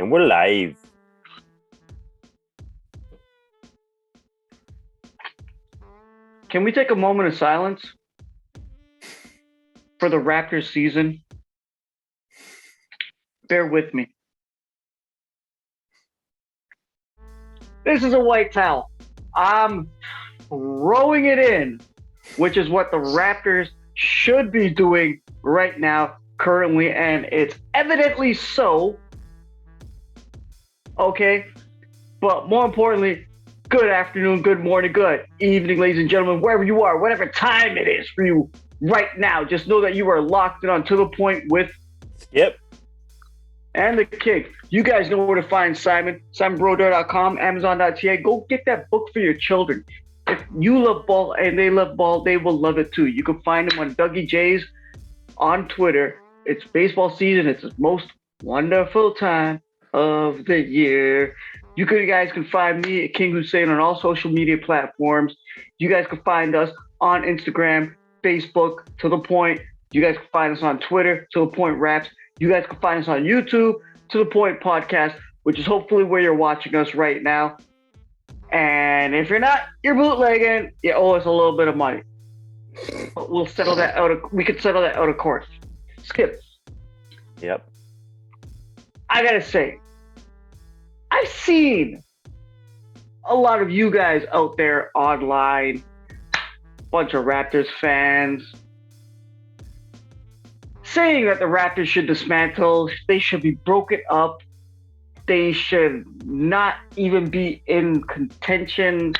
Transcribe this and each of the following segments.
And we're live. Can we take a moment of silence for the Raptors season? Bear with me. This is a white towel. I'm throwing it in, which is what the Raptors should be doing right now, currently, and it's evidently so. Okay, but more importantly, good afternoon, good morning, good evening, ladies and gentlemen, wherever you are, whatever time it is for you right now. Just know that you are locked in on To The Point with Skip. And the King. You guys know where to find Simon. SimonBroder.com, Amazon.ca. Go get that book for your children. If you love ball and they love ball, they will love it too. You can find him on Dougie J's on Twitter. It's baseball season. It's the most wonderful time of the year. You guys can find me at King Hussein on all social media platforms. You guys can find us on Instagram, Facebook, To The Point. You guys can find us on Twitter, To The Point Raps. You guys can find us on YouTube, To The Point Podcast, which is hopefully where you're watching us right now. And if you're not, you're bootlegging. You owe us a little bit of money. But we'll settle that out. We could settle that out of court. Skip. Yep. I gotta say, I've seen a lot of you guys out there online, bunch of Raptors fans, saying that the Raptors should dismantle, they should be broken up, they should not even be in contention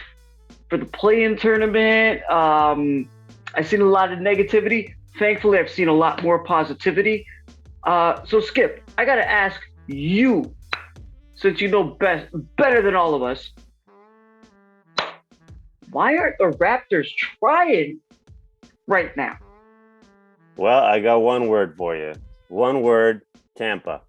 for the play-in tournament. I've seen a lot of negativity. Thankfully, I've seen a lot more positivity. So Skip, I gotta ask you, since you know better than all of us, why aren't the Raptors trying right now? Well, I got one word for you. One word, Tampa.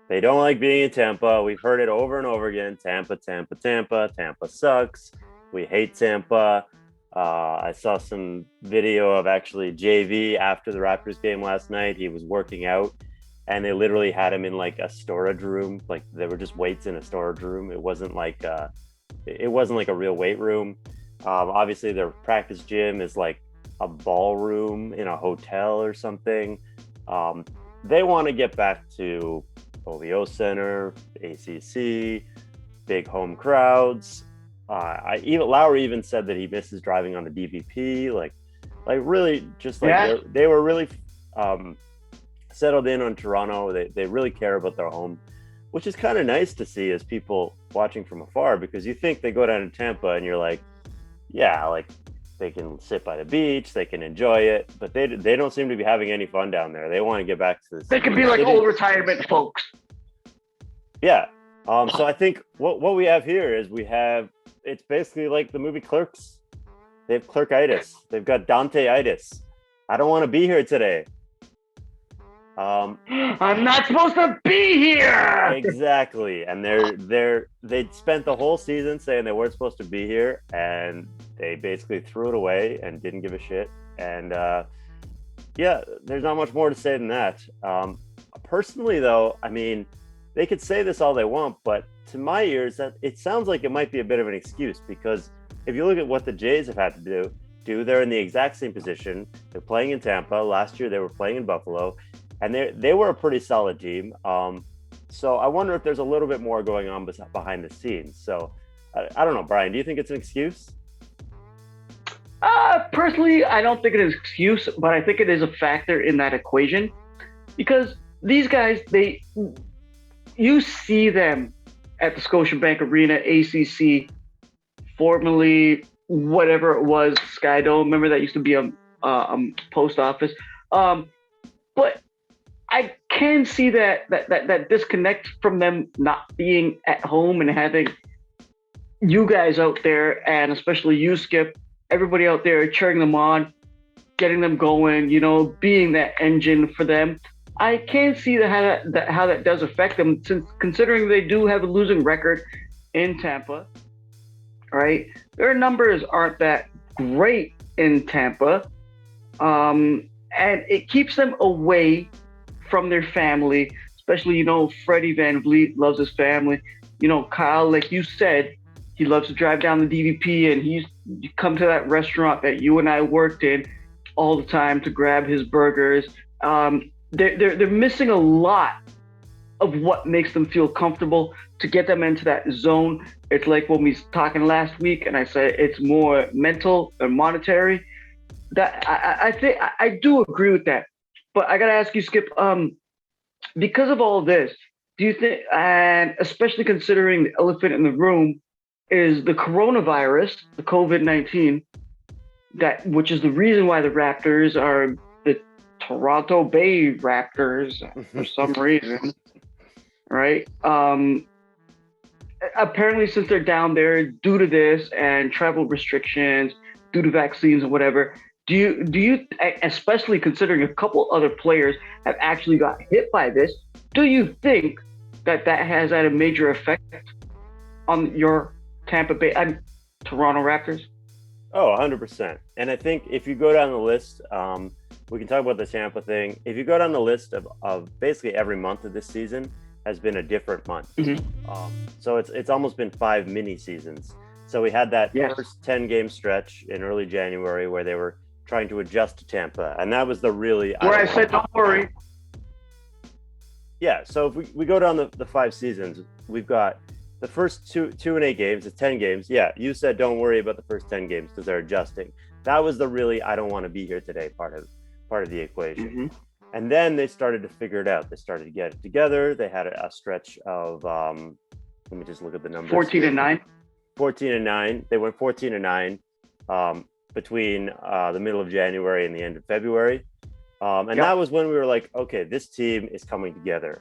They don't like being in Tampa. We've heard it over and over again. Tampa, Tampa, Tampa. Tampa sucks. We hate Tampa. I saw some video of actually JV after the Raptors game last night. He was working out, and they literally had him in like a storage room. Like there were just weights in a storage room. It wasn't like a real weight room. Obviously, their practice gym is like a ballroom in a hotel or something. They want to get back to OVO Center, ACC, big home crowds. Lowry even said that he misses driving on the DVP. Like really, just like Yeah. they were really settled in on Toronto. They really care about their home, which is kind of nice to see as people watching from afar, because you think they go down to Tampa and you're like, yeah, like they can sit by the beach, they can enjoy it, but they don't seem to be having any fun down there. They want to get back to the They could be like old retirement folks. Yeah. So I think what we have here is it's basically like the movie Clerks. They have clerkitis. They've got Dante-itis. I don't want to be here today. I'm not supposed to be here. Exactly. And they spent the whole season saying they weren't supposed to be here, and they basically threw it away and didn't give a shit. And yeah, there's not much more to say than that. Personally, though, I mean, they could say this all they want, but to my ears, that it sounds like it might be a bit of an excuse, because if you look at what the Jays have had to do, they're in the exact same position. They're playing in Tampa. Last year, they were playing in Buffalo, and they were a pretty solid team. So I wonder if there's a little bit more going on behind the scenes. So I don't know, Brian, do you think it's an excuse? Personally, I don't think it is an excuse, but I think it is a factor in that equation, because these guys, you see them at the Scotiabank Arena, ACC, formerly whatever it was, Skydome. Remember that used to be a post office. But I can see that disconnect from them not being at home and having you guys out there, and especially you, Skip, everybody out there cheering them on, getting them going, being that engine for them. I can see how that does affect them, since considering they do have a losing record in Tampa, right? Their numbers aren't that great in Tampa, and it keeps them away from their family, especially, Freddie Van Vliet loves his family. Kyle, like you said, he loves to drive down the DVP, and he's come to that restaurant that you and I worked in all the time to grab his burgers. They're missing a lot of what makes them feel comfortable to get them into that zone. It's like when we was talking last week, and I said it's more mental and monetary. That I think I do agree with that, but I gotta ask you, Skip. Because of all this, do you think, and especially considering the elephant in the room, is the coronavirus, the COVID-19, which is the reason why the Raptors are the Toronto Bay Raptors for some reason, right? Apparently, since they're down there due to this and travel restrictions, due to vaccines and whatever, do you, especially considering a couple other players have actually got hit by this, do you think that has had a major effect on your Tampa Bay and Toronto Raptors? Oh, 100%. And I think if you go down the list, we can talk about the Tampa thing. If you go down the list of basically every month of this season has been a different month. So it's almost been 5 mini seasons. So we had that first 10-game stretch in early January where they were trying to adjust to Tampa. And that was the really... Where I said, don't worry. Yeah, so if we go down the 5 seasons, we've got the first 2 and 8 games, it's 10 games. Yeah, you said don't worry about the first 10 games because they're adjusting. That was the really I don't want to be here today part of the equation. And then they started to figure it out. They started to get it together. They had a stretch of let me just look at the numbers. 14-9. 14-9. They went 14-9 between the middle of January and the end of February. That was when we were like, okay, this team is coming together.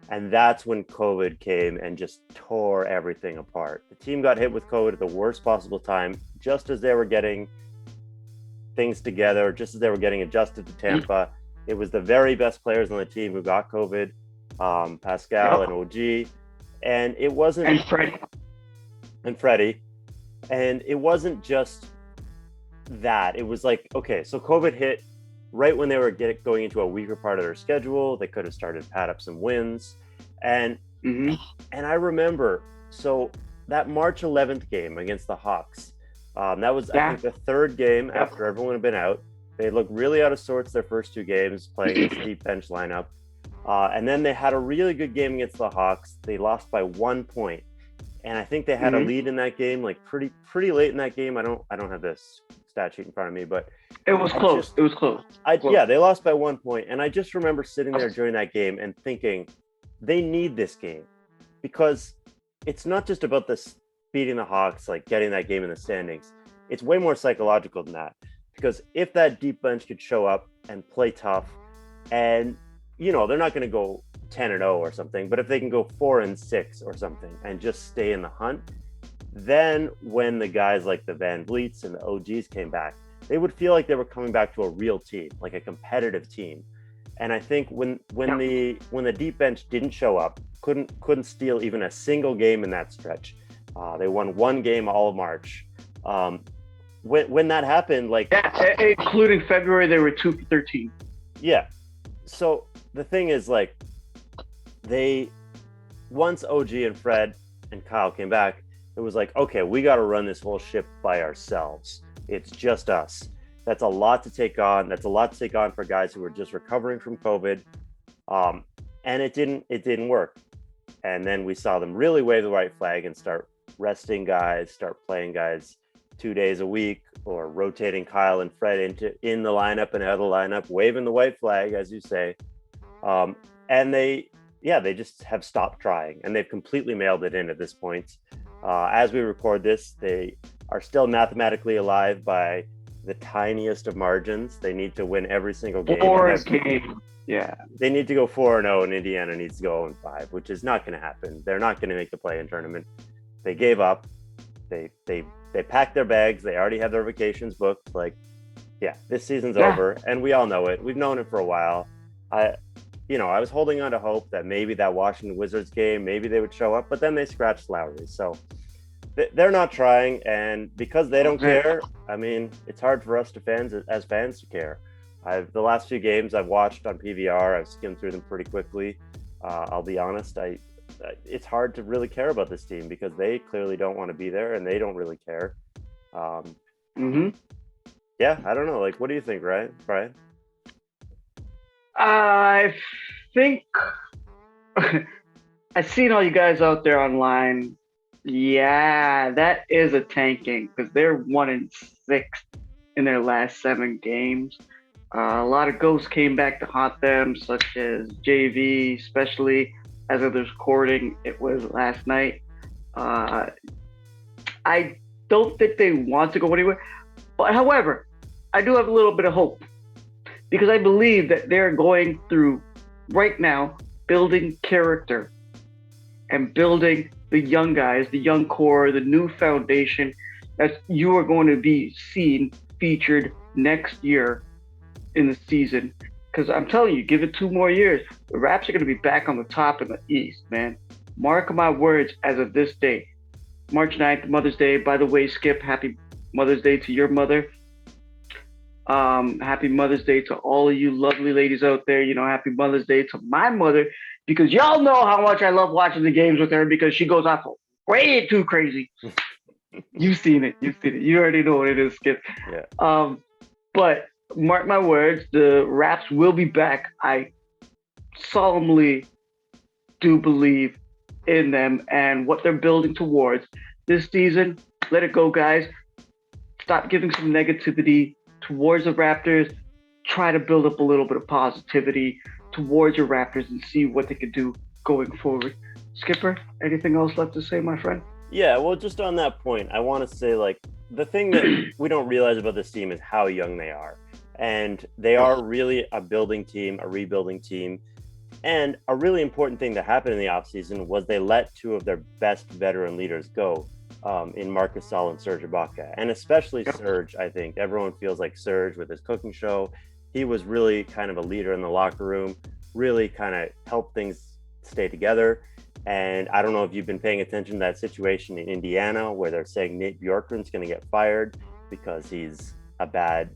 And that's when COVID came and just tore everything apart. The team got hit with COVID at the worst possible time, just as they were getting things together, just as they were getting adjusted to Tampa. It was the very best players on the team who got COVID, Pascal and OG. And it wasn't... And Freddie. And it wasn't just that. It was like, okay, so COVID hit right when they were going into a weaker part of their schedule. They could have started to pad up some wins. And I remember, so that March 11th game against the Hawks, that was, I think, the third game after everyone had been out. They looked really out of sorts their first 2 games, playing this deep bench lineup. And then they had a really good game against the Hawks. They lost by 1 point. And I think they had a lead in that game, like pretty late in that game. I don't have this stat sheet in front of me, but it was close. It was close. Yeah, they lost by 1 point. And I just remember sitting there during that game and thinking, they need this game, because it's not just about this beating the Hawks, like getting that game in the standings. It's way more psychological than that, because if that deep bench could show up and play tough, and they're not going to go 10-0 or something, but if they can go 4-6 or something and just stay in the hunt, then when the guys like the Van Vliets and the OGs came back, they would feel like they were coming back to a real team, like a competitive team. And I think when the deep bench didn't show up, couldn't steal even a single game in that stretch. They won 1 game all of March. When that happened, including February, they were 2 for 13. Yeah. So the thing is, like, once OG and Fred and Kyle came back, it was like, okay, we got to run this whole ship by ourselves. It's just us. That's a lot to take on. That's a lot to take on for guys who were just recovering from COVID. And it didn't work. And then we saw them really wave the white flag and start resting guys, start playing guys 2 days a week, or rotating Kyle and Fred in the lineup and out of the lineup, waving the white flag, as you say. And they just have stopped trying, and they've completely mailed it in at this point. As we record this, they are still mathematically alive by the tiniest of margins. They need to win every single game. Yeah. They need to go 4-0, and Indiana needs to go 0-5, which is not going to happen. They're not going to make the play-in tournament. They gave up. They packed their bags. They already have their vacations booked. Like, yeah, this season's over, and we all know it. We've known it for a while. I was holding on to hope that maybe that Washington Wizards game, maybe they would show up, but then they scratched Lowry. So they're not trying, and because they don't care, I mean, it's hard for us as fans to care. The last few games I've watched on PVR, I've skimmed through them pretty quickly. I'll be honest, it's hard to really care about this team because they clearly don't want to be there and they don't really care. Mm-hmm. Yeah, I don't know. Like, what do you think, right, Brian? I think I've seen all you guys out there online. Yeah, that is a tanking because they're 1-6 in their last 7 games. A lot of ghosts came back to haunt them, such as JV, especially as of this recording. It was last night. I don't think they want to go anywhere. But however, I do have a little bit of hope because I believe that they're going through right now building character and building the young guys, the young core, the new foundation that you are going to be seen featured next year in the season. Because I'm telling you, give it 2 more years, the Raps are going to be back on the top in the East, man. Mark my words as of this day. March 9th, Mother's Day. By the way, Skip, happy Mother's Day to your mother. Happy Mother's Day to all of you lovely ladies out there. You know, happy Mother's Day to my mother because y'all know how much I love watching the games with her because she goes off way too crazy. You've seen it. You already know what it is, Skip. Yeah. But mark my words, the Raps will be back. I solemnly do believe in them and what they're building towards this season. Let it go, guys. Stop giving some negativity towards the Raptors. Try to build up a little bit of positivity towards your Raptors and see what they can do going forward. Skipper, anything else left to say, my friend? Yeah, well, just on that point, I want to say, like, the thing that we don't realize about this team is how young they are. And they are really a building team, a rebuilding team. And a really important thing that happened in the offseason was they let 2 of their best veteran leaders go in Marcus Gasol and Serge Ibaka. And especially Serge, I think. Everyone feels like Serge with his cooking show. He was really kind of a leader in the locker room, really kind of helped things stay together. And I don't know if you've been paying attention to that situation in Indiana where they're saying Nate Bjorkgren's going to get fired because he's a bad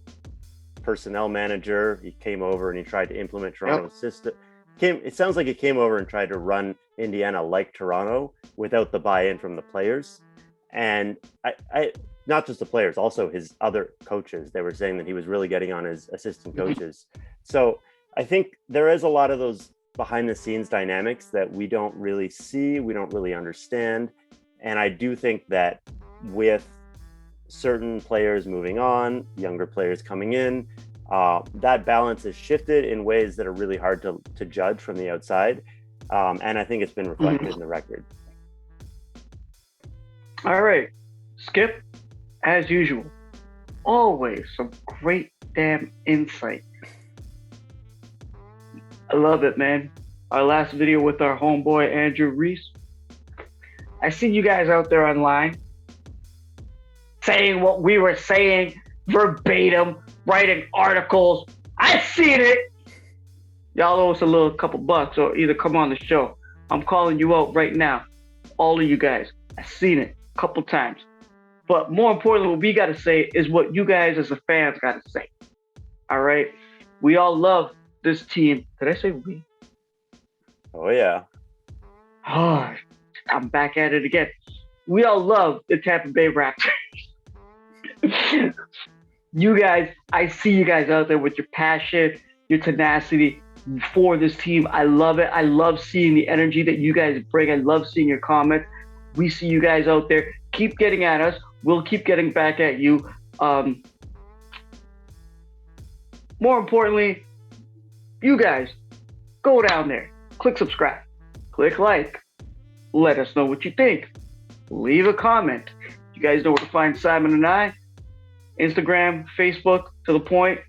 personnel manager. He came over and he tried to implement Toronto's system. It sounds like he came over and tried to run Indiana like Toronto without the buy-in from the players. And I not just the players, also his other coaches. They were saying that he was really getting on his assistant coaches. So I think there is a lot of those behind the scenes dynamics that we don't really see, we don't really understand. And I do think that with certain players moving on, younger players coming in, that balance has shifted in ways that are really hard to judge from the outside. And I think it's been reflected in the record. All right, Skip, as usual, always some great damn insight. I love it, man. Our last video with our homeboy, Andrew Reese. I see you guys out there online saying what we were saying verbatim, writing articles. I seen it. Y'all owe us a little couple bucks or either come on the show. I'm calling you out right now. All of you guys. I've seen it a couple times. But more importantly, what we got to say is what you guys as the fans got to say. All right? We all love this team. Did I say we? Oh, yeah. Oh, I'm back at it again. We all love the Tampa Bay Raptors. You guys, I see you guys out there with your passion, your tenacity for this team. I love it. I love seeing the energy that you guys bring. I love seeing your comments. We see you guys out there. Keep getting at us. We'll keep getting back at you. More importantly, you guys, go down there. Click subscribe. Click like. Let us know what you think. Leave a comment. You guys know where to find Simon and I. Instagram, Facebook, To The Point.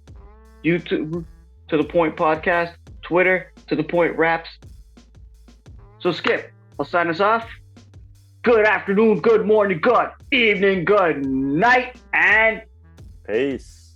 YouTube, To The Point Podcast. Twitter, To The Point Raps. So Skip, I'll sign us off. Good afternoon, good morning, good evening, good night, and peace.